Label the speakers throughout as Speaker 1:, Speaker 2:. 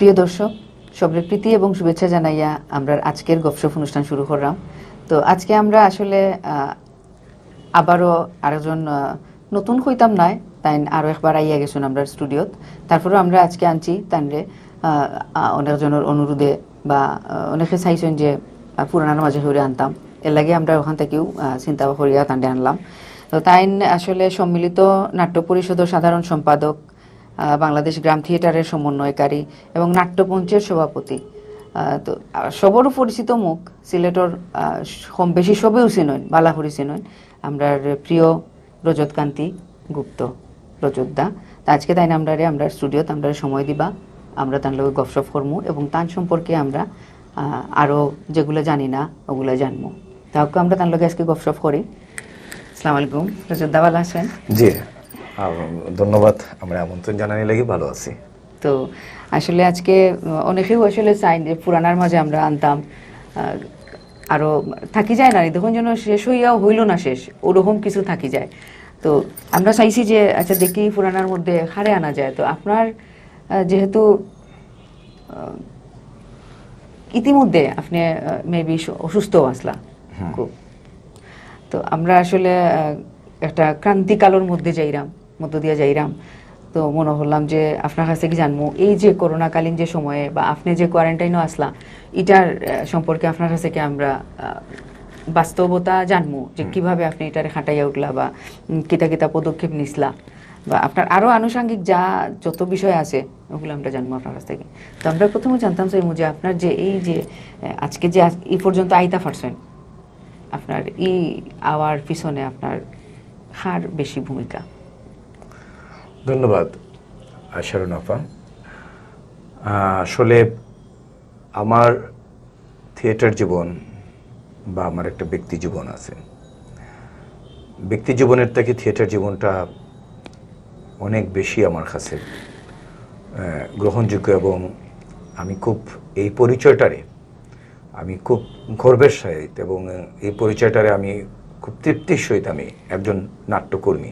Speaker 1: প্রিয় দর্শক, সবরে প্রীতি এবং শুভেচ্ছা জানাইয়া আমরা আজকের গফসফ অনুষ্ঠান শুরু করলাম। তো আজকে আমরা আসলে আবারও আরেকজন নতুন হইতাম নাই, তাই আরও একবার আইয়া গেছেন আমরা স্টুডিওত। তারপরেও আমরা আজকে আনছি তানরে অনেকজনের অনুরোধে বা অনেকে চাইছেন যে পুরানার মাঝে হইরে আনতাম, এর লাগে আমরা ওখান থেকেও চিন্তা করিয়া তানরে আনলাম। তো তাই আসলে সম্মিলিত নাট্য পরিষদের সাধারণ সম্পাদক, বাংলাদেশ গ্রাম থিয়েটারের সমন্বয়কারী এবং নাট্যপঞ্চের সভাপতি। তো সবরও পরিচিত মুখ, সিলেটর কম বেশি সবেও চিনন, বালাহরি চিনন, আমরা প্রিয় রজতকান্তি গুপ্ত রজতদা। আজকে তাই আমরা স্টুডিওতে আমরা সময় দিবা, আমরা তার লগে গফসফ করবো এবং তার সম্পর্কে আমরা আরও যেগুলো জানি না ওগুলো জানবো। তাহলে আমরা তার লগে আজকে গফসফ করি। আসসালামু আলাইকুম রজতদা, ভালো আছেন?
Speaker 2: জি, ধন্যবাদ। আমরা আমন্ত্রণ জানানি লাগি ভালো আছি।
Speaker 1: তো আসলে আজকে অনেকেও আসলে চাই যে পুরানার মাঝে আমরা আনতাম, আরও থাকি যায় না, দেখুন যেন শেষ হইয়াও হইল না শেষ, ওরকম কিছু থাকি যায়। তো আমরা চাইছি যে আচ্ছা দেখি পুরানার মধ্যে হারে আনা যায়। তো আপনার যেহেতু ইতিমধ্যে আপনি মেবি অসুস্থও আসলা খুব, তো আমরা আসলে একটা ক্রান্তিকালের মধ্যে দিয়ে যাইরাম। তো মনে হলাম যে আপনার কাছে কি জানবো, এই যে করোনাকালীন যে সময়ে বা আপনি যে কোয়ারেন্টাইনও আসলা, এটার সম্পর্কে আপনার কাছে কি আমরা বাস্তবতা জানবো যে কিভাবে আপনি এটারে খাটাইয়া উঠলা বা কিতা পদক্ষেপ নিসলা, বা আপনার আরো আনুষঙ্গিক যত বিষয় আছে ওগুলো আমরা জানবো আপনার কাছ থেকে। তো আমরা প্রথমে জানতাম চাইবো যে আপনার যে এই যে আজকে যে এই পর্যন্ত আইতা পারছেন, আপনার এই আওয়ার পিছনে আপনার হার বেশি ভূমিকা।
Speaker 2: ধন্যবাদ শারুন আপা। আসলে আমার থিয়েটার জীবন বা আমার একটা ব্যক্তি জীবন আছে। ব্যক্তি জীবনের থেকে থিয়েটার জীবনটা অনেক বেশি আমার কাছে গ্রহণযোগ্য, এবং আমি খুব এই পরিচয়টারে আমি খুব গর্বের সহিত এবং এই পরিচয়টারে আমি খুব তৃপ্তির সহিত আমি একজন নাট্যকর্মী,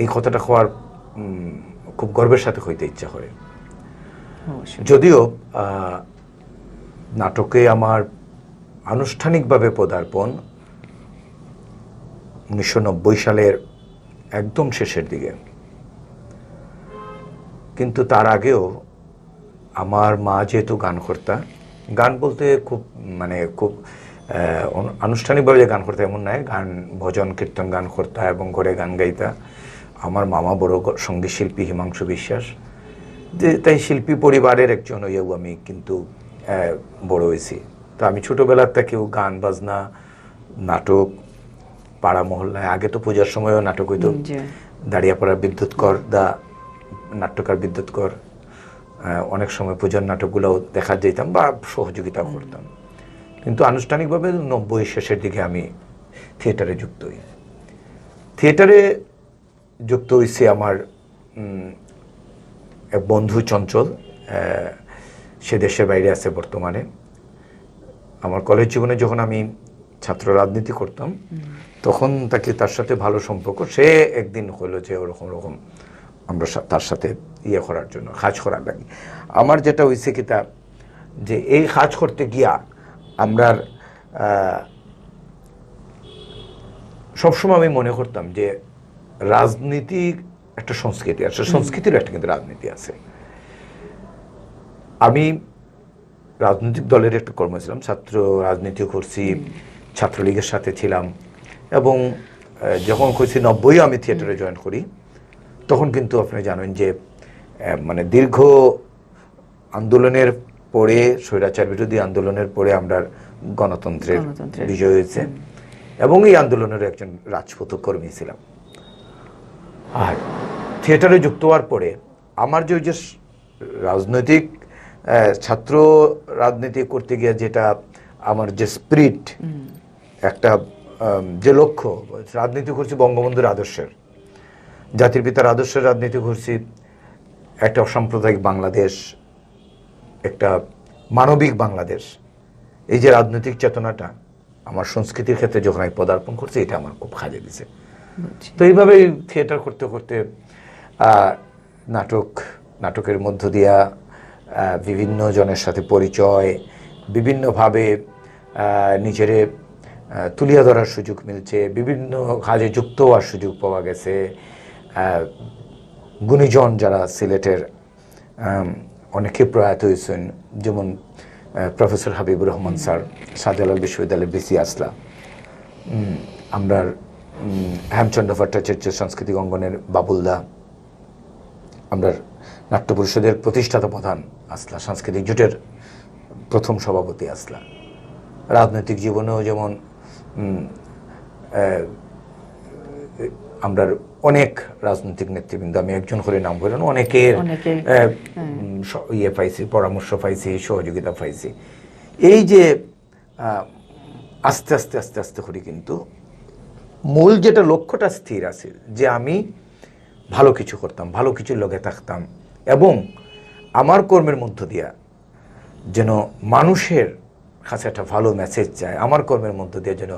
Speaker 2: এই কথাটা হওয়ার খুব গর্বের সাথে হইতে ইচ্ছা করে। যদিও নাটকে আমার আনুষ্ঠানিকভাবে পদার্পণ 1990 সালের একদম শেষের দিকে, কিন্তু তার আগেও আমার মা যেহেতু গান করতা, গান বলতে খুব খুব আনুষ্ঠানিকভাবে যে গান করতে এমন নয়, গান ভজন কীর্তন গান করতা এবং ঘরে গান গাইতা। আমার মামা বড় সঙ্গীত শিল্পী হিমাংশু বিশ্বাস, যে তাই শিল্পী পরিবারের একজন হইয়াও আমি কিন্তু বড় হয়েছি। তো আমি ছোটোবেলার থেকেও গান বাজনা নাটক পাড়া মহল্লায়, আগে তো পূজার সময়ও নাটক হইতো, দাঁড়িয়াপাড়ার বিদ্যুৎ কর দা নাট্যকার বিদ্যুৎ কর, অনেক সময় পূজার নাটকগুলোও দেখা যেতাম বা সহযোগিতা করতাম। কিন্তু আনুষ্ঠানিকভাবে 90 শেষের দিকে আমি থিয়েটারে যুক্ত হই। থিয়েটারে যুক্ত হয়েছে আমার এক বন্ধু চঞ্চল, সে দেশের বাইরে আছে বর্তমানে। আমার কলেজ জীবনে যখন আমি ছাত্র রাজনীতি করতাম তখন তার সাথে ভালো সম্পর্ক। সে একদিন হলো যে ওরকম আমরা তার সাথে করার জন্য কাজ করার লাগে। আমার যেটা হয়েছে কি তা যে এই কাজ করতে গিয়া আমরা সবসময় আমি মনে করতাম যে রাজনীতির একটা সংস্কৃতি আছে, সংস্কৃতির একটা কিন্তু রাজনীতি আছে। আমি রাজনৈতিক দলের একটা কর্ম ছিলাম, ছাত্র রাজনীতি করছি, ছাত্রলীগের সাথে ছিলাম, এবং যখন করছি 90 আমি থিয়েটারে জয়েন করি, তখন কিন্তু আপনি জানেন যে দীর্ঘ আন্দোলনের পরে, স্বৈরাচার বিরোধী আন্দোলনের পরে আমরা গণতন্ত্রের বিজয় হয়েছে, এবং এই আন্দোলনের একজন রাজপথ কর্মী ছিলাম। আর থিয়েটারে যুক্ত হওয়ার পরে আমার যে রাজনৈতিক ছাত্র রাজনীতি করতে গিয়ে যেটা আমার যে স্পিরিট, একটা যে লক্ষ্য, রাজনীতি করছি বঙ্গবন্ধুর আদর্শের, জাতির পিতার আদর্শের রাজনীতি করছি, একটা অসাম্প্রদায়িক বাংলাদেশ, একটা মানবিক বাংলাদেশ। এই যে রাজনৈতিক চেতনাটা আমার সংস্কৃতির ক্ষেত্রে যখন আমি পদার্পণ করছি, এটা আমার খুব কাজে দিছে। তো এইভাবে থিয়েটার করতে করতে নাটকের মধ্য দিয়া বিভিন্ন জনের সাথে পরিচয়, বিভিন্নভাবে নিজেরে তুলিয়া ধরার সুযোগ মিলছে, বিভিন্ন কাজে যুক্ত হওয়ার সুযোগ পাওয়া গেছে। গুণীজন যারা সিলেটের অনেকে প্রয়াত হয়েছেন, যেমন প্রফেসর হাবিবুর রহমান স্যার, শাহজালাল বিশ্ববিদ্যালয়ের বিসি আসলা, আমরা হেমচন্দ্র ভট্টাচার্য সাংস্কৃতিক অঙ্গনের বাবুলদা, আমরা নাট্য পরিষদের প্রতিষ্ঠাতা প্রধান আসলা, সাংস্কৃতিক জোটের প্রথম সভাপতি আসলা। রাজনৈতিক জীবনেও যেমন আমরা অনেক রাজনৈতিক নেতৃবৃন্দ, আমি একজন করে নাম বললাম, অনেকের ইয়ে পাইছি, পরামর্শ পাইছি, সহযোগিতা পাইছি। এই যে আস্তে আস্তে আস্তে আস্তে করে কিন্তু মূল যেটা লক্ষ্যটা স্থির আছে যে আমি ভালো কিছু করতাম, ভালো কিছুর লগে থাকতাম, এবং আমার কর্মের মধ্য দিয়া যেন মানুষের কাছে একটা ভালো মেসেজ যায়, আমার কর্মের মধ্য দিয়ে যেন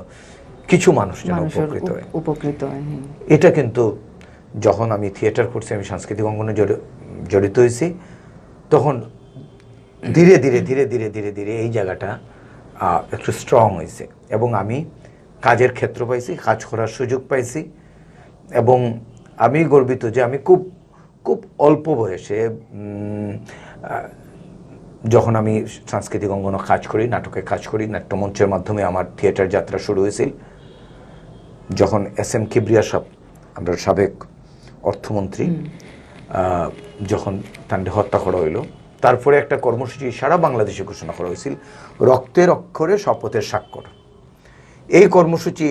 Speaker 2: কিছু মানুষ যেন উপকৃত হয়। এটা কিন্তু যখন আমি থিয়েটার করছি, আমি সাংস্কৃতিক অঙ্গনে জড়িত হয়েছি, তখন ধীরে ধীরে ধীরে ধীরে ধীরে ধীরে এই জায়গাটা একটু স্ট্রং হয়েছে, এবং আমি কাজের ক্ষেত্র পাইছি, কাজ করার সুযোগ পাইছি, এবং আমি গর্বিত যে আমি খুব খুব অল্প বয়সে যখন আমি সাংস্কৃতিক অঙ্গনে কাজ করি, নাটকে কাজ করি, নাট্যমঞ্চের মাধ্যমে আমার থিয়েটার যাত্রা শুরু হয়েছিল। যখন SM কিবরিয়া সাহেব, আমরা সাবেক অর্থমন্ত্রী, যখন তাঁকে হত্যা করা হইল, তারপরে একটা কর্মসূচি সারা বাংলাদেশে ঘোষণা করা হয়েছিল, রক্তের অক্ষরে শপথের স্বাক্ষর। এই কর্মসূচি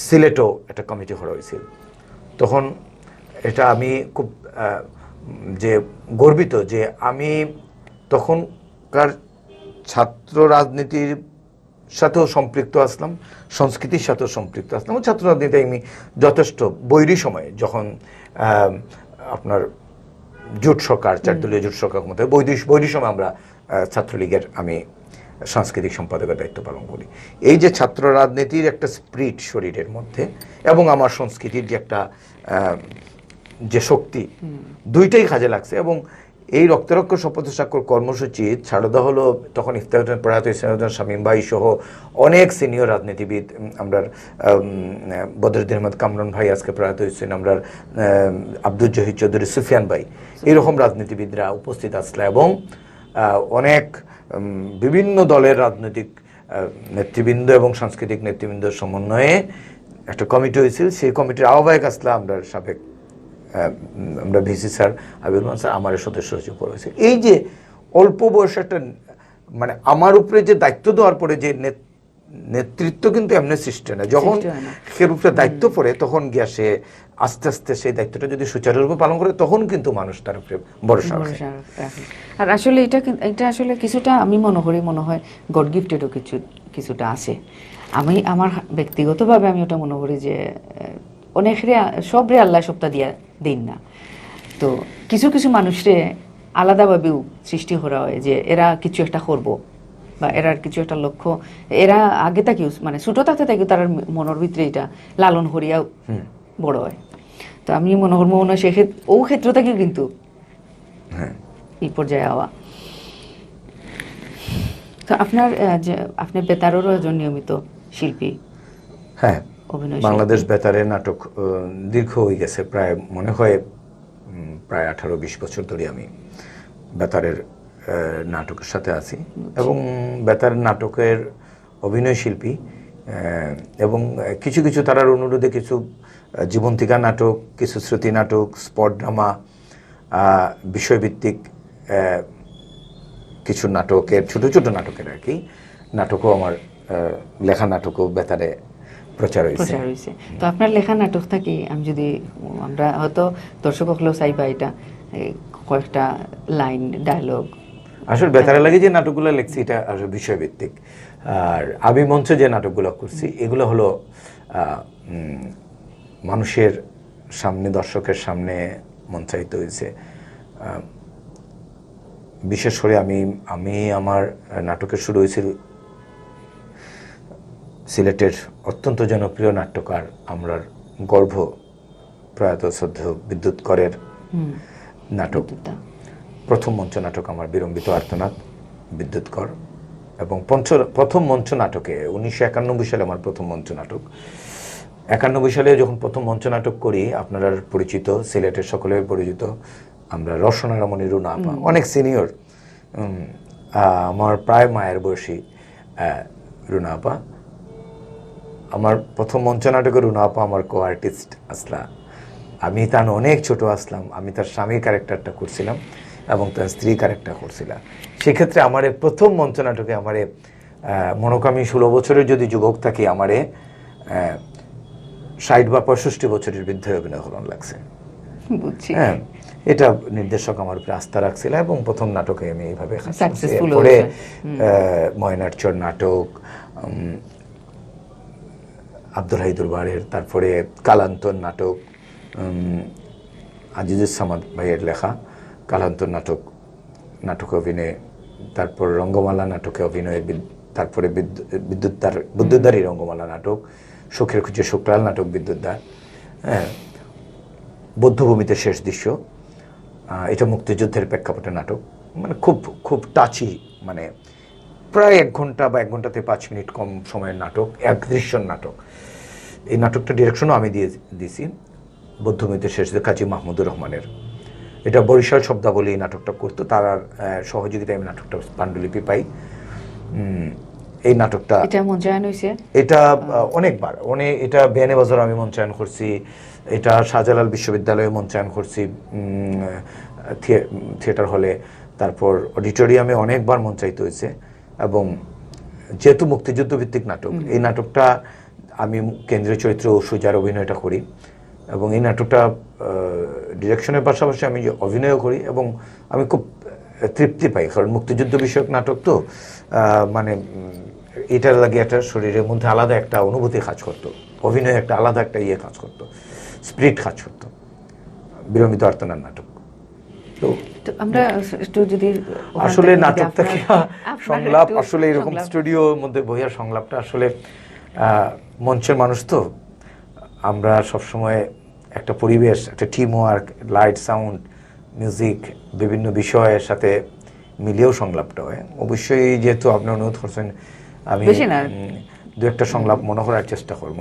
Speaker 2: সিলেটও একটা কমিটি করা হয়েছিল। তখন এটা আমি খুব যে গর্বিত যে আমি তখনকার ছাত্র রাজনীতির সাথেও সম্পৃক্ত আসলাম, সংস্কৃতির সাথেও সম্পৃক্ত আসলাম। ছাত্র রাজনীতি আমি যথেষ্ট বৈরী সময়ে, যখন আপনার জোট সরকার, 4 দলীয় জোট সরকার ক্ষমতায়, বৈরী সময় আমরা ছাত্রলীগের আমি সাংস্কৃতিক সম্পাদকের দায়িত্ব পালন করি। এই যে ছাত্র রাজনীতির একটা স্পিরিট শরীরের মধ্যে, এবং আমার সংস্কৃতির যে একটা যে শক্তি, দুইটাই কাজে লাগছে। এবং এই রক্তরক্ষ শপথ স্বাক্ষর কর্মসূচি ছাড়া হলো তখন ইফতার প্রয়াত শামীম ভাই সহ অনেক সিনিয়র রাজনীতিবিদ, আমরা বদরুদ্দিন আহমদ কামরান ভাই আজকে প্রয়াত হয়েছেন, আমরা আব্দুল জহির চৌধুরী, সুফিয়ান ভাই, এরকম রাজনীতিবিদরা উপস্থিত আসলে, এবং অনেক বিভিন্ন দলের রাজনৈতিক নেতৃবৃন্দ এবং সাংস্কৃতিক নেতৃবৃন্দের সমন্বয়ে একটা কমিটি হয়েছিল। সেই কমিটির আহ্বায়ক আসলে আমরা সাবেক আমরা VC sir, Habibur Rahman sir, আমার সদস্য হিসেবে পড়েছে। এই যে অল্প বয়সে একটা মানে আমার উপরে যে দায়িত্ব দেওয়ার পরে যে নেতৃত্ব কিন্তু এমনি সৃষ্টি হয় না, যখন সে উপরে দায়িত্ব পড়ে তখন গিয়া সে আস্তে আস্তে সেই দায়িত্বটা যদি সুচারুরূপে পালন করে, তখন কিন্তু মানুষ তার উপরে ভরসা রাখে।
Speaker 1: আর আসলে এটা আসলে কিছুটা আমি মনে হয় গড গিফটেডও কিছুটা আছে। আমি আমার ব্যক্তিগতভাবে আমি ওটা মনে করি যে অনেকরে সবরে আল্লাহ সপ্তাহ দিয়া দিন না, তো কিছু কিছু মানুষরে আলাদাভাবেও সৃষ্টি করা হয় যে এরা কিছু একটা করবো, বা এরার কিছু একটা লক্ষ্য, এরা আগে থেকেও মানে ছোট থাকতে থাকেও তার মনের ভিতরে এটা লালন করিয়া বড় হয়। তো আমি মনে করবো ও ক্ষেত্র থেকেও কিন্তু এই পর্যায়ে আওয়া। তো আপনার যে আপনি বেতারেরও একজন নিয়মিত শিল্পী।
Speaker 2: হ্যাঁ, বাংলাদেশ বেতারে নাটক দীর্ঘ হয়ে গেছে, প্রায় মনে হয় প্রায় 18-20 বছর ধরে আমি বেতারের নাটকের সাথে আছি, এবং বেতারের নাটকের অভিনয় শিল্পী, এবং কিছু কিছু তারার অনুরোধে কিছু জীবন্তিকা নাটক, কিছু শ্রুতি নাটক, স্পট ড্রামা, বিষয়ভিত্তিক কিছু নাটকের ছোট ছোট নাটকের আর কি নাটকও আমার লেখা নাটকও বেতারে প্রচার হয়েছে।
Speaker 1: তো আপনার লেখা নাটক থাকি আমি যদি আমরা হয়তো দর্শক হলেও চাইবা এটা কয়েকটা লাইন ডায়লগ,
Speaker 2: আসলে বেতারে লাগে যে নাটকগুলো লিখছি এটা আসলে বিষয়ভিত্তিক। আর আমি মঞ্চে যে নাটকগুলো করছি এগুলো হলো মানুষের সামনে, দর্শকের সামনে মঞ্চায়িত হয়েছে। বিশেষ করে আমি আমার নাটকের শুরু হয়েছিল সিলেটের অত্যন্ত জনপ্রিয় নাট্যকার আমরার গর্ভ প্রয়াত শ্রদ্ধেয় বিদ্যুৎ করের নাটক প্রথম মঞ্চ নাটক আমার বিলম্বিত আর্তনাদ, বিদ্যুৎকর। এবং প্রথম মঞ্চ নাটকে 1991 সালে আমার প্রথম মঞ্চ নাটক। 91 সালে যখন প্রথম মঞ্চ নাটক করি, আপনারা পরিচিত, সিলেটের সকলের পরিচিত, আমরা রসনা রমণী রুনা আপা, অনেক সিনিয়র, আমার প্রায় মায়ের বয়সী রুনা আপা। আমার প্রথম মঞ্চ নাটকে রুনা আপা আমার কো আর্টিস্ট আসলা। আমি তার অনেক ছোট আসলাম, আমি তার স্বামীর ক্যারেক্টারটা করছিলাম এবং তার স্ত্রী ক্যারেক্টার করছিলাম। সেক্ষেত্রে আমার প্রথম মঞ্চ নাটকে আমার মনোকামী 16 বছরের যদি যুবক থাকি, আমার 60 বা 65 বছরের বৃদ্ধ অভিনয় হরণ লাগছে। হ্যাঁ, এটা নির্দেশক আমার উপরে আস্থা রাখছিল এবং প্রথম নাটকে আমি এইভাবে পরে ময়নার চর নাটক, আব্দুল হাই দুরবারের, তারপরে কালান্তর নাটক, আজিজুস সামাদ ভাইয়ের লেখা কালান্তর নাটকে অভিনয়, তারপর রঙ্গমালা নাটকে অভিনয়ের, তারপরে বিদ্যুৎদারী রঙ্গমালা নাটক, সুখের খুঁজে শুক্লাল নাটক বিদ্যুৎদার, হ্যাঁ, বৌদ্ধভূমিতে শেষ দৃশ্য, এটা মুক্তিযুদ্ধের প্রেক্ষাপটে নাটক, মানে খুব খুব টাচি, মানে প্রায় 1 ঘন্টা বা 1 ঘন্টাতে 5 মিনিট কম সময়ের নাটক, এক দৃশ্যর নাটক। এই নাটকটা ডিরেকশনও আমি দিয়েছি, বৌদ্ধভূমিতে শেষ কাজী মাহমুদুর রহমানের। এটা বরিশাল শব্দাবলী নাটকটা করতো, তার সহযোগিতায় আমি নাটকটা পাণ্ডুলিপি পাই। এই নাটকটা এটা অনেকবার এটা বেয়ানীবাজার আমি মঞ্চায়ন করছি, এটা শাহজালাল বিশ্ববিদ্যালয়ে মঞ্চায়ন করছি থিয়েটার হলে, তারপর অডিটোরিয়ামে অনেকবার মঞ্চায়িত হয়েছে। এবং যেহেতু মুক্তিযুদ্ধ ভিত্তিক নাটক, এই নাটকটা আমি কেন্দ্রীয় চরিত্র সুজার অভিনয়টা করি এবং এই নাটকটা ডিরেকশনের পাশাপাশি আমি অভিনয়ও করি এবং আমি খুব তৃপ্তি পাই, কারণ মুক্তিযুদ্ধ বিষয়ক নাটক তো, মানে এটার লাগে একটা শরীরের মধ্যে আলাদা একটা অনুভূতি কাজ করতো, অভিনয় একটা আলাদা একটা কাজ করতো, স্পিরিট কাজ করতো। বিলম্বিত আর্তনাদ নাটক তো
Speaker 1: আমরা একটু যদি
Speaker 2: আসলে নাটকটা কি সংলাপ, আসলে এরকম স্টুডিওর মধ্যে বইয়ার সংলাপটা আসলে মঞ্চের মানুষ তো, আমরা সবসময় একটা পরিবেশ, একটা team work, light, sound, music, বিভিন্ন বিষয়ের সাথে মিলিয়েও সংলাপটা হয়। অবশ্যই যেহেতু আপনি অনুরোধ করছেন, আমি 2-1টা সংলাপ মনে করার চেষ্টা করব।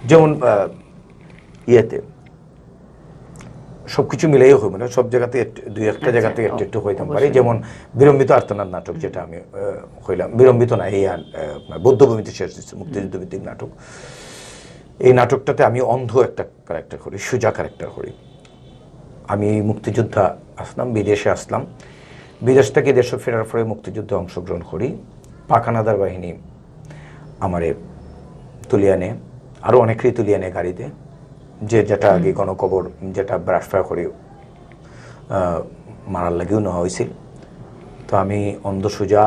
Speaker 2: যেমন ইয়েতে সবকিছু মিলেই হইব না, সব জায়গাতে 2-1টা জায়গাতে একটু হইতাম পারি। যেমন বিলম্বিত আর্তনাদ নাটক, যেটা আমি হইলাম, বিলম্বিত না, এই বৌদ্ধভূমিতে শেষ দিচ্ছে, মুক্তিযুদ্ধ ভিত্তিক নাটক। এই নাটকটাতে আমি অন্ধ একটা ক্যারেক্টার করি, সুজা ক্যারেক্টার করি। আমি মুক্তিযোদ্ধা আসলাম, বিদেশে আসলাম, বিদেশ থেকে দেশে ফেরার পরে মুক্তিযুদ্ধে অংশগ্রহণ করি। পাকানাদার বাহিনী আমারে তুলিয়ে আনে, আরও অনেকেই তুলিয়ে আনে গাড়িতে, যেটা আগে গণকবর, যেটা ব্রাশফায়ার করে মারার লাগেও নেওয়া হয়েছিল। তো আমি অন্ধ সুজা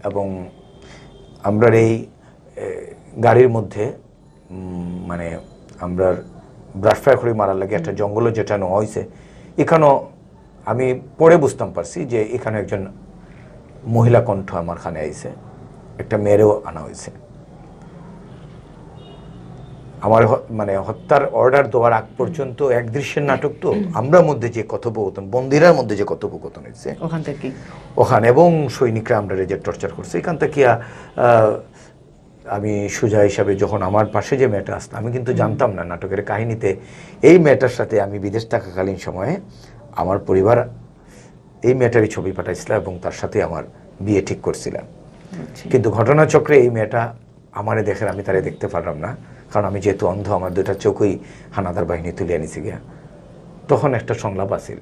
Speaker 2: এবং আমরা এই গাড়ির মধ্যে, মানে আমরা ব্রাশফায়ার করে মারার লাগে একটা জঙ্গলে যেটা নেওয়া হয়েছে, এখানেও আমি পরে বুঝতাম পারছি যে এখানে একজন মহিলা কণ্ঠ আমার খানে আইছে, একটা মেয়েরও আনা হয়েছে। আমার মানে হত্যার অর্ডার দেওয়ার আগ পর্যন্ত এক দৃশ্যের নাটক তো, আমরা মধ্যে যে কথোপকথন, বন্দিরার মধ্যে যে কথোপকথন হয়েছে ওখানে, এবং সৈনিকরা আমরা যে টর্চার করছে, এখান থেকে আমি সুজা হিসাবে যখন আমার পাশে যে মেয়েটা আসতো, আমি কিন্তু জানতাম না নাটকের কাহিনীতে এই মেয়েটার সাথে আমি বিদেশ থাকাকালীন সময়ে আমার পরিবার এই মেয়েটারই ছবি পাঠাইছিল এবং তার সাথে আমার বিয়ে ঠিক করছিলাম। কিন্তু ঘটনাচক্রে এই মেয়েটা আমারে দেখে, আমি তারে দেখতে পারলাম না, কারণ আমি যেহেতু অন্ধ, আমার 2টা চোখই হানাদার বাহিনী তুলে আনিছি গিয়া। তখন একটা সংলাপ আছিল,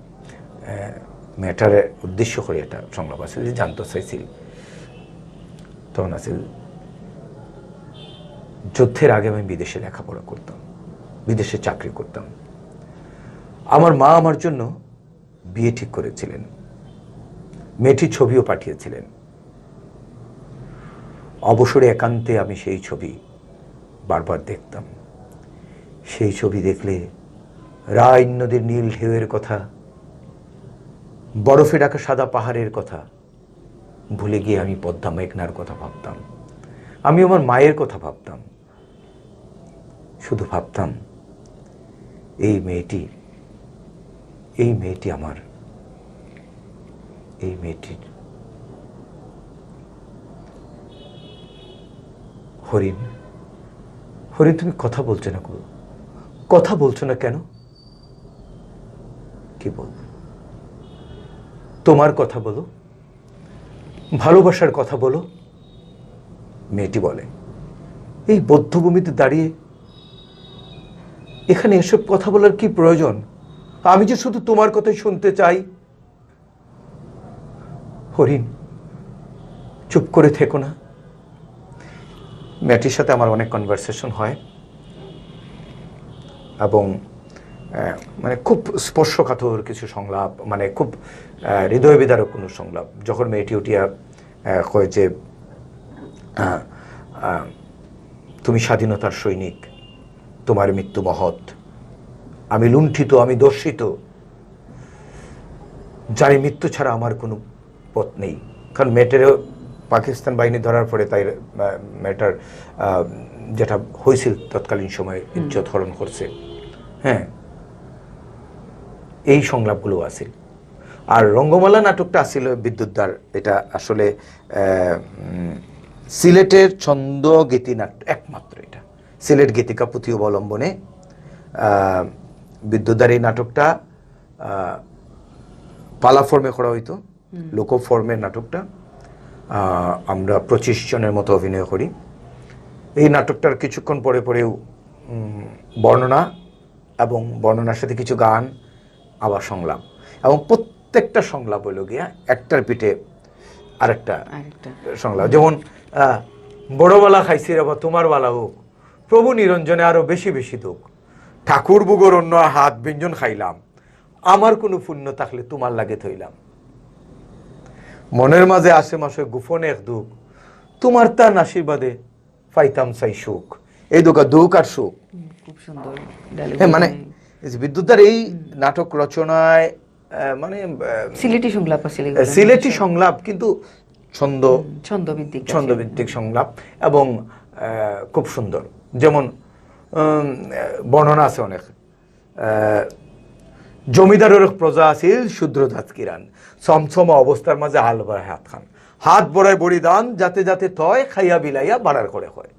Speaker 2: মেয়েটার উদ্দেশ্য করে একটা সংলাপ আছিল, যে জানতে চাইছিল, তখন আছিল, যুদ্ধের আগে আমি বিদেশে লেখাপড়া করতাম, বিদেশে চাকরি করতাম। আমার মা আমার জন্য বিয়ে ঠিক করেছিলেন, মেয়েটির ছবিও পাঠিয়েছিলেন। অবসরে একান্তে আমি সেই ছবি বারবার দেখতাম। সেই ছবি দেখলে রাইন নদীর নীল ঢেউয়ের কথা, বরফে ঢাকা সাদা পাহাড়ের কথা ভুলে গিয়ে আমি পদ্মা মেঘনার কথা ভাবতাম। আমি আমার মায়ের কথা ভাবতাম, শুধু ভাবতাম এই মেয়েটি আমার এই মেয়েটির হরিণ, হরিণ তুমি কথা বলছো না, কথা বলছো না কেন? কি বলবো? তোমার কথা বলো, ভালোবাসার কথা বলো। মেয়েটি বলে, এই বধ্যভূমিতে দাঁড়িয়ে এখানে এসব কথা বলার কি প্রয়োজন? আমি যে শুধু তোমার কথাই শুনতে চাই। হরিণ, চুপ করে থেকো না। মেয়েটির সাথে আমার অনেক কনভারসেশন হয় এবং মানে খুব স্পর্শকাতর কিছু সংলাপ, মানে খুব হৃদয় বিদারক কোনো সংলাপ। যখন মেয়েটি উঠিয়া কয় যে তুমি স্বাধীনতার সৈনিক, তোমার মৃত্যু মহৎ, আমি লুণ্ঠিত, আমি দর্শিত, জানি মৃত্যু ছাড়া আমার কোনো পথ নেই। কারণ মেয়েটারও পাকিস্তান বাহিনী ধরার পরে তাই মেয়েটার যেটা হয়েছিল তৎকালীন সময়ে ইজ্জত হরণ করছে। হ্যাঁ, এই সংলাপগুলো আছিল। আর রঙ্গমালা নাটকটা আসছিল বিদ্যুৎদার। এটা আসলে সিলেটের ছন্দ গীতি নাট্য একমাত্র, এটা সিলেট গীতিকা পুঁথি অবলম্বনে বিদ্যুৎদার এই নাটকটা পালা ফর্মে করা হইতো, লোক ফর্মের নাটকটা। আমরা 25 জনের মতো অভিনয় করি। এই নাটকটার কিছুক্ষণ পরে পরেও বর্ণনা এবং বর্ণনার সাথে কিছু গান, আবার সংলাপ, এবং প্রত্যেকটা সংলাপ হইল গিয়া একটার পিঠে আরেকটা সংলাপ। যেমন বড়বালা খাইছি রে বা তোমার বালা হোক, প্রভু নিরঞ্জনে আরো বেশি বেশি দুঃখ, ঠাকুর বুগর অন্য হাত ব্যঞ্জন খাইলাম, আমার কোনো পুণ্য থাকলে তোমার লাগে থইলাম, মনের মাঝে আসে মাসে গোপনে এক দুঃখ, তোমার তার আশীর্বাদে পাইতাম চাই সুখ। এই দুঃখ আর সুখ।
Speaker 1: খুব সুন্দর।
Speaker 2: হ্যাঁ, মানে বিদ্যুৎদার এই নাটক রচনায় মানে সিলেটি সংলাপ, কিন্তু ছন্দভিত্তিক সংলাপ এবং খুব সুন্দর। যেমন বর্ণনা আছে অনেক। জমিদারের প্রজা আছিল শূদ্র জাত কিরান, সমসম অবস্থার মাঝে হাল ভরায় হাত খান, হাত ভরায় বড়ি দান, যাতে যাতে তয় খাইয়া বিলাইয়া বাড়ার করে হয়।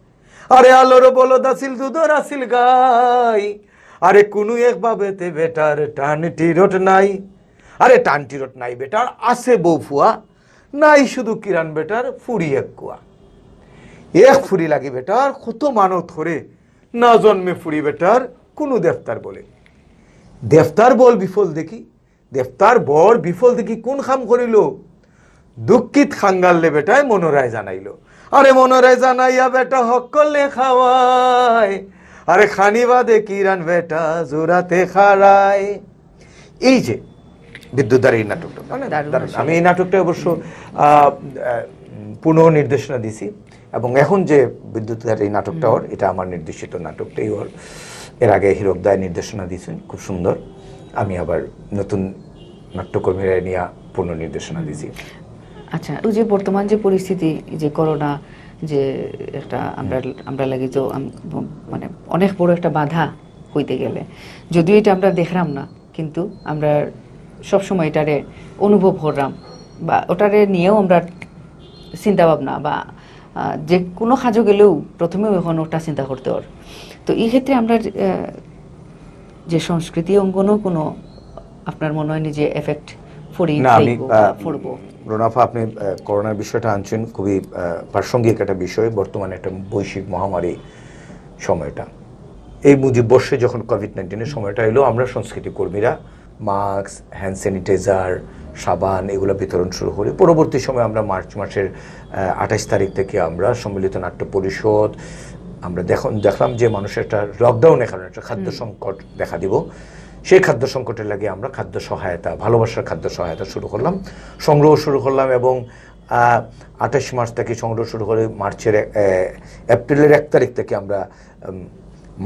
Speaker 2: আরে আলোর বলদ আছিল দুধর আছিল গাই, আরে কোনো এক বাবেতে বেটার টান টিরট নাই, আরে টান টিরট নাই বেটার আছে বউ ফুয়া, নাই শুধু কিরান বেটার ফুরি এক কুয়া, এক ফুরি লাগি বেটার কত মানত করে, না জন্মে ফুরি বেটার কোনো দেবতার বলে। দেবতার বল বিফল দেখি, দেবতার বল বিফল দেখি কোন খাম করিল, দুঃখিত খাঙ্গাললে বেটায় মনোরায় জানাইল, আরে মনোরায় জানাইয়া বেটা হক করলে খাওয়ায়, আরে খানি বাদে কিরান বেটা জোরাতে খাড়ায়। এই যে বিদ্যুৎদার এই নাটকটা, আমি এই নাটকটা অবশ্য পুনঃ নির্দেশনা দিছি, এবং এখন যে বিদ্যুৎদার এই নাটকটা ওর, এটা আমার নির্দেশিত নাটকটাই ওর। এর আগে হীরকদায় নির্দেশনা দিয়েছেন, খুব সুন্দর। আমি আবার নতুন নাট্যকর্মীরা নিয়ে পুনঃ নির্দেশনা দিয়েছি।
Speaker 1: আচ্ছা, ওই যে বর্তমান যে পরিস্থিতি, যে করোনা, যে একটা আমরা লাগে তো মানে অনেক বড় একটা বাধা হইতে গেলে, যদিও এটা আমরা দেখলাম না, কিন্তু আমরা সবসময় এটারে অনুভব করলাম, বা ওটারে নিয়েও আমরা চিন্তা ভাবনা, বা যে কোনো কাজও গেলেও প্রথমেও এখন ওটা চিন্তা করতে ওর। তো এই ক্ষেত্রে আমরা যে সংস্কৃতি অঙ্গনও কোনো আপনার মনে হয় যে এফেক্ট পড়বো?
Speaker 2: রোনাফা, আপনি করোনার বিষয়টা আনছেন, খুবই প্রাসঙ্গিক একটা বিষয়। বর্তমানে একটা বৈশ্বিক মহামারী সময়টা, এই বর্ষে যখন কোভিড-19 সময়টা এলো, আমরা সংস্কৃতি কর্মীরা মাস্ক, হ্যান্ড স্যানিটাইজার, সাবান এগুলো বিতরণ শুরু করি। পরবর্তী সময় আমরা মার্চ মাসের 28 তারিখ থেকে আমরা সম্মিলিত নাট্য পরিষদ, আমরা দেখলাম যে মানুষের একটা লকডাউনের কারণে একটা খাদ্য সংকট দেখা দিব। সেই খাদ্য সংকটের লাগে আমরা খাদ্য সহায়তা, ভালোবাসার খাদ্য সহায়তা শুরু করলাম, সংগ্রহ শুরু করলাম, এবং 28 মার্চ থেকে সংগ্রহ শুরু করে এপ্রিলের 1 তারিখ থেকে আমরা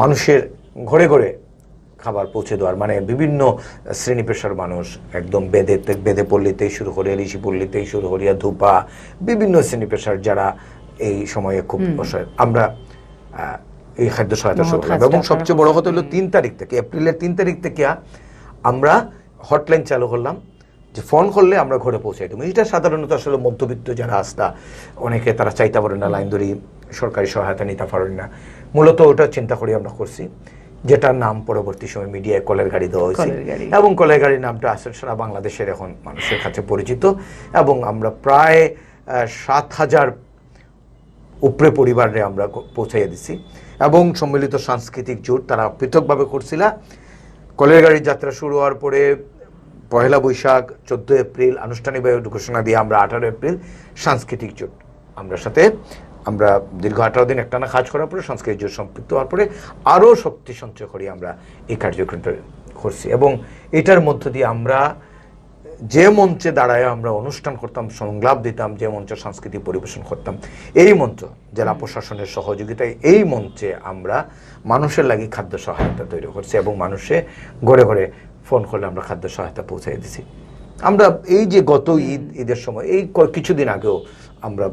Speaker 2: মানুষের ঘরে ঘরে খাবার পৌঁছে দেওয়ার, মানে বিভিন্ন শ্রেণী পেশার মানুষ, একদম বেদে পল্লীতেই শুরু করে, ঋষি পল্লীতেই শুরু করিয়া ধূপা, বিভিন্ন শ্রেণী পেশার যারা এই সময়ে খুব অসহায়, আমরা এই খাদ্য সহায়তা শুরু করলাম। এবং সবচেয়ে বড় কথা হলো 3 তারিখ থেকে, এপ্রিলের 3 তারিখ থেকে আমরা হটলাইন চালু করলাম, যে ফোন করলে আমরা ঘরে পৌঁছাই দেবো। এটা সাধারণত আসলে মধ্যবিত্ত যারা আসতা অনেকে তারা চাইতে পারেন না, লাইন ধরি সরকারি সহায়তা নিতে পারেন না, মূলত ওটা চিন্তা করি আমরা করছি, যেটার নাম পরবর্তী সময় মিডিয়ায় কলের গাড়ি দেওয়া হয়েছে। এবং কলের গাড়ির নামটা আসলে সারা বাংলাদেশের এখন মানুষের কাছে পরিচিত। এবং আমরা প্রায় 7,000 উপরে পরিবারে আমরা পৌঁছাইয়া দিছি। এবং সম্মিলিত সাংস্কৃতিক জোট তারা পৃথকভাবে করছিল। কলের গাড়ির যাত্রা শুরু হওয়ার পরে 1 বৈশাখ, 14 এপ্রিল আনুষ্ঠানিকভাবে ঘোষণা দিয়ে আমরা 18 এপ্রিল সাংস্কৃতিক জোট আমরা দীর্ঘ 18 দিন একটানা কাজ করার পরে সাংস্কৃতিক জোট সম্পৃক্ত হওয়ার পরে আরও শক্তি সঞ্চয় করি আমরা এই কার্যক্রমটা করছি। এবং এটার মধ্য দিয়ে আমরা যে মঞ্চে দাঁড়ায় আমরা অনুষ্ঠান করতাম, সংলাপ দিতাম, যে মঞ্চে সাংস্কৃতিক পরিবেশন করতাম, এই মঞ্চ জেলা প্রশাসনের সহযোগিতায় এই মঞ্চে আমরা মানুষের লাগি খাদ্য সহায়তা তৈরি করছি। এবং মানুষে ঘরে ঘরে ফোন করলে আমরা খাদ্য সহায়তা পৌঁছাই দিছি। আমরা এই যে গত ঈদের সময় এই কিছুদিন আগেও আমরা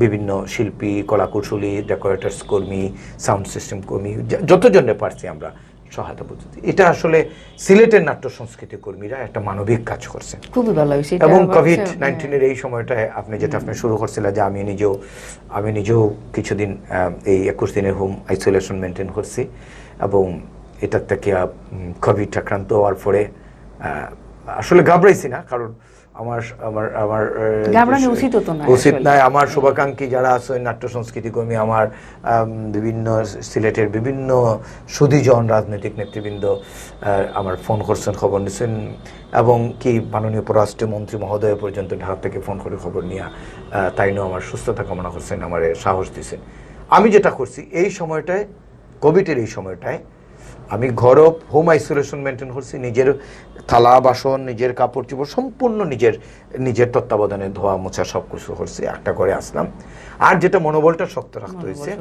Speaker 2: বিভিন্ন শিল্পী, কলাকুশলী, ডেকোরেটার্স কর্মী, সাউন্ড সিস্টেম কর্মী, যতজনে পারছি আমরা সহায়তা পদ্ধতি। এটা আসলে সিলেটের নাট্য সংস্কৃতি কর্মীরা একটা মানবিক কাজ করছে,
Speaker 1: খুবই ভালো হয়েছে।
Speaker 2: এবং কোভিড-19 এই সময়টায় আপনি শুরু করছিলেন যে আমি নিজেও কিছুদিন এই 21 দিনের হোম আইসোলেশন মেনটেন করছি। এবং এটার থেকে কোভিড আক্রান্ত হওয়ার পরে আসলে ঘাবড়াইছি না, কারণ আমার উচিত নয়। আমার শুভাকাঙ্ক্ষী যারা আছে নাট্য সংস্কৃতি কর্মী, আমার বিভিন্ন সিলেটের বিভিন্ন সুধীজন রাজনৈতিক নেতৃবৃন্দ আমার ফোন করছেন, খবর নিচ্ছেন, এবং কি মাননীয় পররাষ্ট্রমন্ত্রী মহোদয় পর্যন্ত ঢাকা থেকে ফোন করে খবর নিয়ে তাইনও আমার সুস্থতা কামনা করছেন, আমার সাহস দিচ্ছেন। আমি যেটা করছি এই সময়টায়, কোভিডের এই সময়টায়, আমি ঘরও হোম আইসোলেশন মেনটেন করছি। নিজের থালা বাসন, নিজের কাপড় চোপড় সম্পূর্ণ নিজের তত্ত্বাবধানে ধোয়া মোছা সব কিছু করছি, একটা করে আসলাম। আর যেটা মনোবলটা শক্ত রাখতে হয়েছে,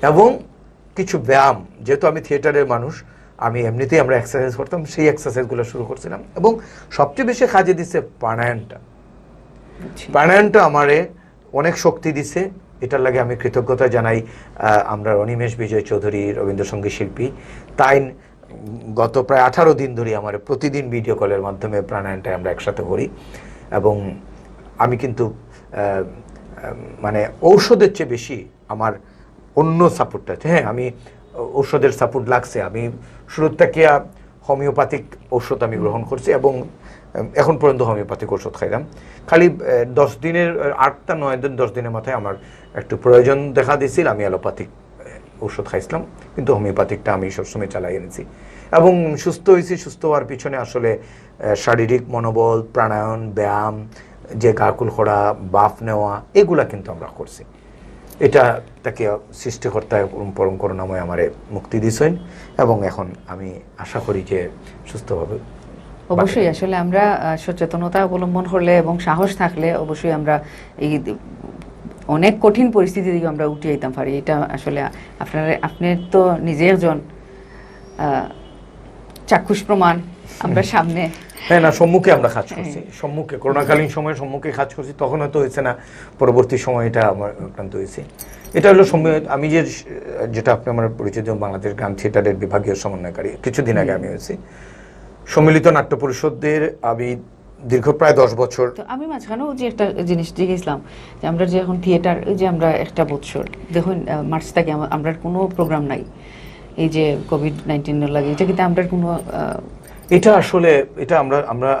Speaker 2: এবং কিছু ব্যায়াম, যেহেতু আমি থিয়েটারের মানুষ, আমি এমনিতেই আমরা এক্সারসাইজ করতাম, সেই এক্সারসাইজগুলো শুরু করছিলাম। এবং সবচেয়ে বেশি কাজে দিচ্ছে প্রাণায়ামটা আমারে অনেক শক্তি দিছে। এটার লাগে আমি কৃতজ্ঞতা জানাই আমরা অনিমেষ বিজয় চৌধুরী, রবীন্দ্রসঙ্গীত শিল্পী, তাই গত প্রায় 18 দিন ধরে আমার প্রতিদিন ভিডিও কলের মাধ্যমে প্রাণায়ামটা আমরা একসাথে করি। এবং আমি কিন্তু মানে ঔষধের চেয়ে বেশি আমার অন্য সাপোর্টটা আছে। হ্যাঁ, আমি ঔষধের সাপোর্ট লাগছে। আমি শুরু থেকে হোমিওপ্যাথিক ঔষধ আমি গ্রহণ করছি, এবং এখন পর্যন্ত হোমিওপ্যাথিক ওষুধ খাইলাম। খালি 10 দিনের 8-9 দিন 10 দিনের মাথায় আমার একটু প্রয়োজন দেখা দিয়েছিল, আমি অ্যালোপ্যাথিক ওষুধ খাইছিলাম, কিন্তু হোমিওপ্যাথিকটা আমি সবসময় চালাই এনেছি। এবং সুস্থ হয়েছি। সুস্থ হওয়ার পিছনে আসলে শারীরিক মনোবল, প্রাণায়াম, ব্যায়াম, যে গাকুল করা, বাফ নেওয়া, এগুলা কিন্তু আমরা করছি। এটা তাকে সৃষ্টিকর্তা পরম করুণাময় আমারে মুক্তি দিয়েছেন, এবং এখন আমি আশা করি যে সুস্থভাবে।
Speaker 1: অবশ্যই আসলে আমরা সচেতনতা অবলম্বন করলে এবং সাহস থাকলে অবশ্যই আমরা এই অনেক কঠিন পরিস্থিতি থেকে আমরা উঠে যেতাম পারি। এটা আসলে আপনি তো নিজে একজন চাক্ষুষ প্রমাণ। আমরা সামনে
Speaker 2: হ্যাঁ না, সম্মুখে আমরা কাজ করছি, সম্মুখে করোনাকালীন সময়ে সম্মুখে কাজ করছি। তখন হয়তো হয়েছে না, পরবর্তী সময় এটা আমার আক্রান্ত হয়েছে। এটা হলো আমি যেটা আপনি আমার পরিচিত বাংলাদেশ গান থিয়েটারের বিভাগীয় সমন্বয়কারী, কিছুদিন আগে আমি হয়েছি সম্মিলিত নাট্য পরিষদের। আমি দীর্ঘ প্রায় 10 বছর।
Speaker 1: আমি মাঝখানেও যে একটা জিনিস জিজ্ঞেসলাম যে আমরা যে এখন থিয়েটার, এই যে আমরা একটা বছর দেখুন মার্চ থেকে আমরা কোনো প্রোগ্রাম নাই, এই যে কোভিড-19 লাগে, এটা কিন্তু আমরা কোনো
Speaker 2: এটা আসলে এটা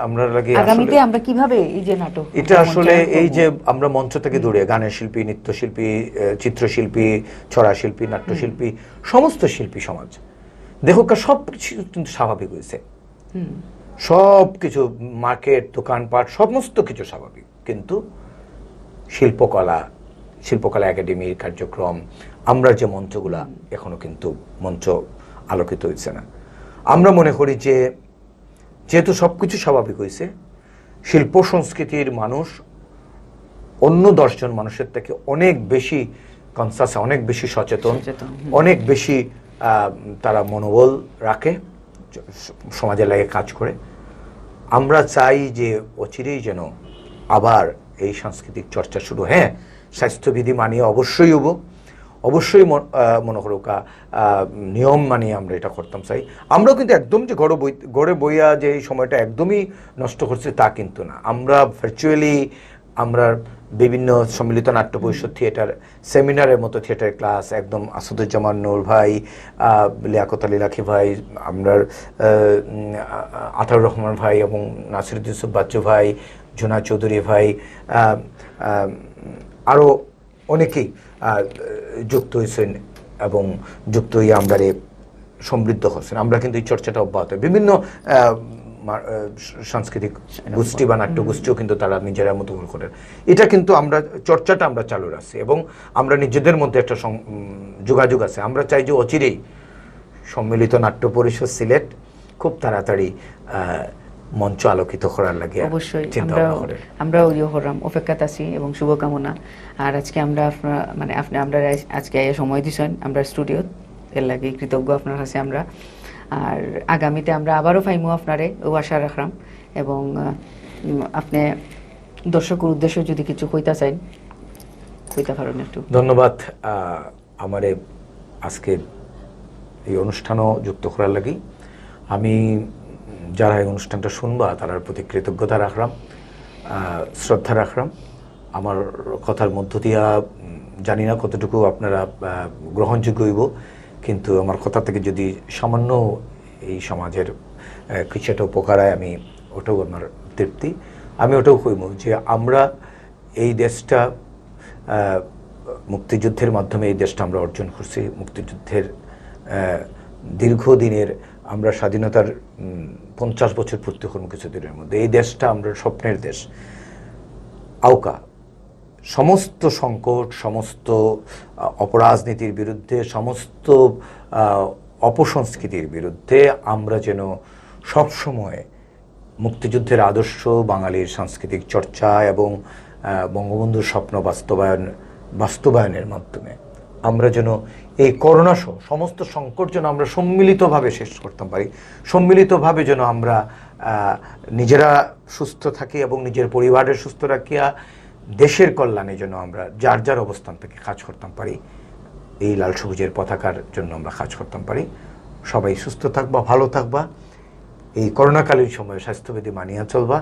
Speaker 2: আমরা লাগে
Speaker 1: আগামীতে আমরা কিভাবে এই যে নাটক,
Speaker 2: এটা আসলে এই যে আমরা মঞ্চ থেকে দূরে গানের শিল্পী, নৃত্যশিল্পী, চিত্রশিল্পী, ছড়া শিল্পী, নাট্যশিল্পী, সমস্ত শিল্পী সমাজ দেখুক সব কিছু কিন্তু স্বাভাবিক হয়েছে। সব কিছু, মার্কেট, দোকানপাট, সমস্ত কিছু স্বাভাবিক, কিন্তু শিল্পকলা একাডেমির কার্যক্রম, আমরা যে মঞ্চগুলা, এখনো কিন্তু মঞ্চ আলোকিত হয়েছে না। আমরা মনে করি যে যেহেতু সবকিছু স্বাভাবিক হয়েছে, শিল্প সংস্কৃতির মানুষ অন্য 10 জন মানুষের থেকে অনেক বেশি কনসাস, অনেক বেশি সচেতন, অনেক বেশি তারা মনোবল রাখে, সমাজের লাগে কাজ করে। আমরা চাই যে অচিরেই যেন আবার এই সাংস্কৃতিক চর্চা শুরু। হ্যাঁ, স্বাস্থ্যবিধি মানিয়ে অবশ্যই হবো, অবশ্যই মনে করো নিয়ম মানিয়ে আমরা এটা করতাম চাই। আমরাও কিন্তু একদম যে গড়ে বইয়া যে এই সময়টা একদমই নষ্ট করছি তা কিন্তু না। আমরা ভার্চুয়ালি আমরা বিভিন্ন সম্মিলিত নাট্য পরিষদ থিয়েটার সেমিনারের মতো থিয়েটার ক্লাস একদম আসাদুজ্জামান নূর ভাই, লিয়াকত আলী লাখি ভাই, আমরা আতাউর রহমান ভাই এবং নাসিরুদ্দিন ইউসুফ বাচ্চু ভাই, জোনা চৌধুরী ভাই, আরও অনেকেই যুক্ত হয়েছেন এবং যুক্ত হয়ে আমরা সমৃদ্ধ হচ্ছেন। আমরা কিন্তু এই চর্চাটা অব্যাহত বিভিন্ন সাংস্কৃতিক গোষ্ঠী বা নাট্য গোষ্ঠীও কিন্তু তারা নিজেরা মতো করেন। এটা কিন্তু আমরা চর্চাটা আমরা চালু রাখছি এবং আমরা নিজেদের মধ্যে একটা যোগাযোগ আছে। আমরা চাই যে অচিরেই সম্মিলিত নাট্য পরিষদ সিলেট খুব তাড়াতাড়ি মঞ্চ আলোকিত করার লাগে
Speaker 1: অবশ্যই আমরা অপেক্ষাতে আছি এবং শুভকামনা। আর আজকে আমরা আমরা আজকে সময় দিয়েছেন আমরা স্টুডিও এর লাগে কৃতজ্ঞ আপনার কাছে আমরা। আর আগামীতে আমরা আবারও পাইমু আপনারে ও আশা রাখলাম। এবং আপনি দর্শকের উদ্দেশ্যে যদি কিছু কইতা চাই কইতা পারেন একটু।
Speaker 2: ধন্যবাদ আমারে আজকে এই অনুষ্ঠানও যুক্ত করার লাগি। আমি যারা এই অনুষ্ঠানটা শুনবা তার প্রতি কৃতজ্ঞতা রাখলাম, শ্রদ্ধা রাখলাম। আমার কথার মধ্য দিয়া জানি না কতটুকু আপনারা গ্রহণযোগ্য হইব, কিন্তু আমার কথা থেকে যদি সামান্য এই সমাজের কিছু একটা উপকার হয় আমি ওটাও আমার তৃপ্তি। আমি ওটাও কইব যে আমরা এই দেশটা মুক্তিযুদ্ধের মাধ্যমে এই দেশটা আমরা অর্জন করছি। মুক্তিযুদ্ধের দীর্ঘদিনের আমরা স্বাধীনতার 50 বছর পূর্তি করব কিছুদিনের মধ্যে। এই দেশটা আমরা স্বপ্নের দেশ। আওকা সমস্ত সংকট, সমস্ত অপরাজনীতির বিরুদ্ধে, সমস্ত অপসংস্কৃতির বিরুদ্ধে আমরা যেন সবসময় মুক্তিযুদ্ধের আদর্শ, বাঙালির সাংস্কৃতিক চর্চা এবং বঙ্গবন্ধুর স্বপ্ন বাস্তবায়নের মাধ্যমে আমরা যেন এই করোনা সহ সমস্ত সংকট যেন আমরা সম্মিলিতভাবে শেষ করতে পারি। সম্মিলিতভাবে যেন আমরা নিজেরা সুস্থ থাকি এবং নিজের পরিবারের সুস্থ রাখিয়া দেশের কল্যাণে যেন আমরা যার যার অবস্থান থেকে কাজ করতে পারি। এই লাল সবুজের পতাকার জন্য আমরা কাজ করতে পারি। সবাই সুস্থ থাকবা, ভালো থাকবা, এই করোনাকালীন সময়ে স্বাস্থ্যবিধি মানিয়া চলবা,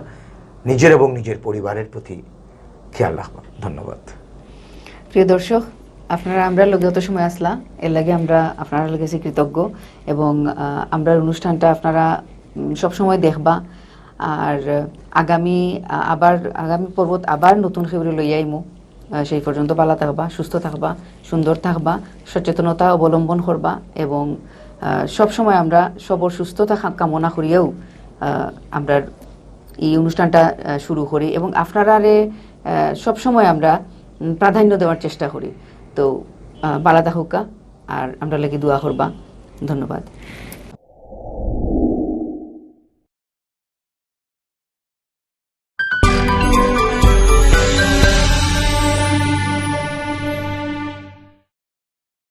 Speaker 2: নিজের এবং নিজের পরিবারের প্রতি খেয়াল রাখবা। ধন্যবাদ।
Speaker 1: প্রিয় দর্শক, আপনারা আমরা লগে যত সময় আসলা এর লাগে আমরা আপনারা কাছে কৃতজ্ঞ এবং আমরা অনুষ্ঠানটা আপনারা সবসময় দেখবা। আর আগামী পর্বত আবার নতুন খবর লইয়া আইমু। সেই পর্যন্ত ভালো থাকবা, সুস্থ থাকবা, সুন্দর থাকবা, সচেতনতা অবলম্বন করবা এবং সবসময় আমরা সবর সুস্থতা কামনা করিয়াও আমরা এই অনুষ্ঠানটা শুরু করি এবং আপনারা সবসময় আমরা প্রাধান্য দেওয়ার চেষ্টা করি। তো ভালো থাকুকা আর আমরা লাগি দোয়া করবা। ধন্যবাদ।